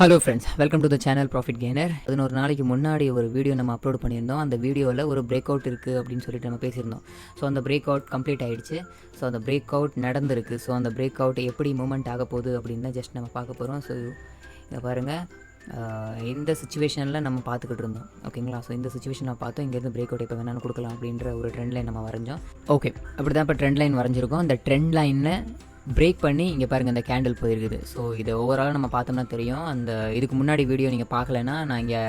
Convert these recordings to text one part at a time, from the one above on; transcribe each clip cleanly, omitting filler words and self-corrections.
Hello friends, welcome to the channel profit gainer. 11 நாளைக்கு முன்னாடி ஒரு வீடியோ நம்ம அப்லோட் பண்ணியிருந்தோம். அந்த வீடியோவில் ஒரு பிரேக் அவுட் இருக்குது அப்படின்னு சொல்லிட்டு நம்ம பேசியிருந்தோம். ஸோ அந்த பிரேக் அவுட் கம்ப்ளீட் ஆகிடுச்சு. ஸோ அந்த பிரேக் அவுட் நடந்திருக்கு. ஸோ அந்த பிரேக் அவுட் எப்படி மூவ்மெண்ட் ஆக போகுது அப்படின்னு தான் ஜஸ்ட் நம்ம பார்க்க போகிறோம். ஸோ இதை பாருங்கள், இந்த சுச்சுவேஷனில் நம்ம பார்த்துக்கிட்டு இருந்தோம். ஓகேங்களா? ஸோ இந்த சுச்சுவேஷனில் பார்த்தோம், இங்கேருந்து பிரேக் அவுட் எப்போ வேணாலும் கொடுக்கலாம் அப்படின்ற ஒரு ட்ரெண்ட் லைன் நம்ம வரைஞ்சோம். ஓகே, அப்படி தான் இப்போ ட்ரெண்ட் லைன் வரைஞ்சிருக்கோம். அந்த ட்ரெண்ட் லைனை பிரேக் பண்ணி இங்கே பாருங்கள், இந்த கேண்டில் போயிருக்குது. ஸோ இதை ஓவரால் நம்ம பார்த்தோம்னா தெரியும். அந்த இதுக்கு முன்னாடி வீடியோ நீங்கள் பார்க்கலன்னா நான் இங்கே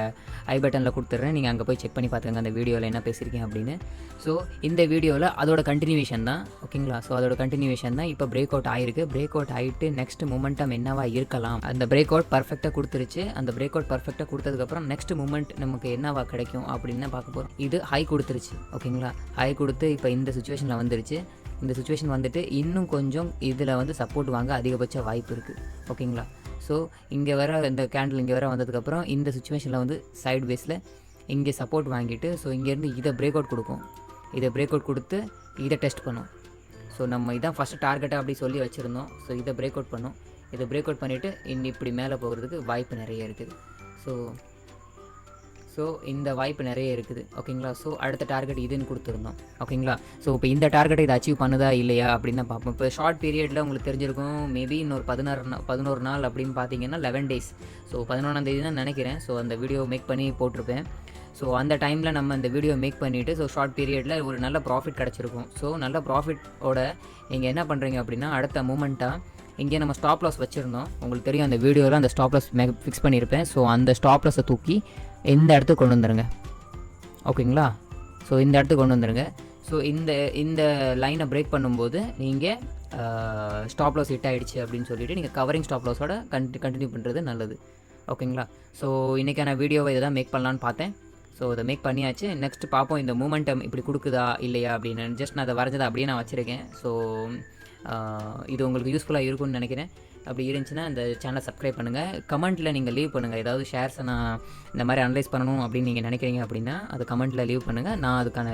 ஐ பட்டனில் கொடுத்துட்றேன், நீங்கள் அங்கே போய் செக் பண்ணி பார்த்துங்க அந்த வீடியோவில் என்ன பேசியிருக்கேன் அப்படின்னு. ஸோ இந்த வீடியோவில் அதோட கண்டினியூவேஷன் தான். ஓகேங்களா? ஸோ அதோட கண்டினியூவேஷன் தான். இப்போ பிரேக் அவுட் ஆகிருக்கு. பிரேக் அவுட் ஆகிட்டு நெக்ஸ்ட் மூமெண்டம் என்னவா இருக்கலாம். அந்த பிரேக் அவுட் பர்ஃபெக்டாக கொடுத்துருச்சு. அந்த பிரேக் அவுட் பர்ஃபெக்டாக கொடுத்ததுக்கப்புறம் நெக்ஸ்ட் மூமெண்ட் நமக்கு என்னவா கிடைக்கும் அப்படின்னு தான் பார்க்க போகிறோம். இது ஹை கொடுத்துருச்சு. ஓகேங்களா? ஹை கொடுத்து இப்போ இந்த சுச்சுவேஷனில் வந்துருச்சு. இந்த சுச்சுவேஷன் வந்துட்டு இன்னும் கொஞ்சம் இதில் வந்து சப்போர்ட் வாங்க அதிகபட்ச வாய்ப்பு இருக்குது. ஓகேங்களா? ஸோ இங்கே வர இந்த கேண்டில் இங்கே வர வந்ததுக்கப்புறம் இந்த சுச்சுவேஷனில் வந்து சைட் வேஸில் இங்கே சப்போர்ட் வாங்கிட்டு ஸோ இங்கேருந்து இதை பிரேக் அவுட் கொடுக்கும். இதை பிரேக் அவுட் கொடுத்து இதை டெஸ்ட் பண்ணும். ஸோ நம்ம இதான் ஃபஸ்ட்டு டார்கெட்டாக அப்படி சொல்லி வச்சுருந்தோம். ஸோ இதை பிரேக் அவுட் பண்ணோம். இதை பிரேக் அவுட் பண்ணிவிட்டு இப்படி மேலே போகிறதுக்கு வாய்ப்பு நிறைய இருக்குது. ஸோ இந்த வாய்ப்பு நிறைய இருக்குது. ஓகேங்களா? ஸோ அடுத்த டார்கெட் இதுன்னு கொடுத்துருந்தோம். ஓகேங்களா? ஸோ இப்போ இந்த டார்கெட்டை இதை அச்சீவ் பண்ணுதா இல்லையா அப்படின்னு தான் பார்ப்போம். இப்போ ஷார்ட் பீரியடில் உங்களுக்கு தெரிஞ்சிருக்கும், மேபி இன்னொரு 11 நாள் அப்படின்னு பார்த்தீங்கன்னா 11 டேஸ். ஸோ 11ஆம் தேதி தான் நினைக்கிறேன். ஸோ அந்த வீடியோ மேக் பண்ணி போட்டிருப்பேன். ஸோ அந்த டைமில் நம்ம இந்த வீடியோ மேக் பண்ணிவிட்டு ஸோ ஷார்ட் பீரியடில் ஒரு நல்ல ப்ராஃபிட் கிடச்சிருக்கும். ஸோ நல்ல ப்ராஃபிட்டோட நீங்கள் என்ன பண்ணுறீங்க அப்படின்னா, அடுத்த மூமெண்ட்டாக இங்கே நம்ம ஸ்டாப் லாஸ் வச்சுருந்தோம். உங்களுக்கு தெரியும், அந்த வீடியோவில் அந்த ஸ்டாப் லாஸ் ஃபிக்ஸ் பண்ணியிருப்பேன். ஸோ அந்த ஸ்டாப் லாஸை தூக்கி இந்த இடத்துக்கு கொண்டு வந்துடுங்க. ஓகேங்களா? ஸோ இந்த இடத்துக்கு கொண்டு வந்துடுங்க. ஸோ இந்த லைனை பிரேக் பண்ணும்போது நீங்கள் ஸ்டாப் லாஸ் ஹிட் ஆகிடுச்சு அப்படின்னு சொல்லிவிட்டு நீங்கள் கவரிங் ஸ்டாப் லாஸோட கண்டினியூ பண்ணுறது நல்லது. ஓகேங்களா? ஸோ இன்றைக்கான வீடியோவை இதை தான் மேக் பண்ணலான்னு பார்த்தேன். ஸோ இதை மேக் பண்ணியாச்சு. நெக்ஸ்ட் பார்ப்போம் இந்த மூமெண்டம் இப்படி கொடுக்குதா இல்லையா அப்படின்னு. ஜஸ்ட் நான் அதை வரைஞ்சதை அப்படியே நான் வச்சுருக்கேன். ஸோ இது உங்களுக்கு யூஸ்ஃபுல்லாக இருக்கும்னு நினைக்கிறேன். அப்படி இருந்துச்சுன்னா இந்த சேனலை சப்ஸ்கிரைப் பண்ணுங்கள். கமெண்ட்டில் நீங்கள் லீவ் பண்ணுங்கள். ஏதாவது ஷேர்ஸை நான் இந்த மாதிரி அனலைஸ் பண்ணணும் அப்படின்னு நீங்கள் நினைக்கிறீங்க அப்படின்னா அது கமெண்ட்டில் லீவ் பண்ணுங்கள். நான் அதுக்கான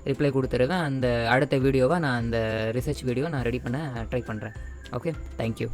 ரிப்ளை கொடுத்துருவேன். அந்த அடுத்த வீடியோவை நான் அந்த ரிசர்ச் வீடியோ நான் ரெடி பண்ண ட்ரை பண்ணுறேன். Okay, thank you.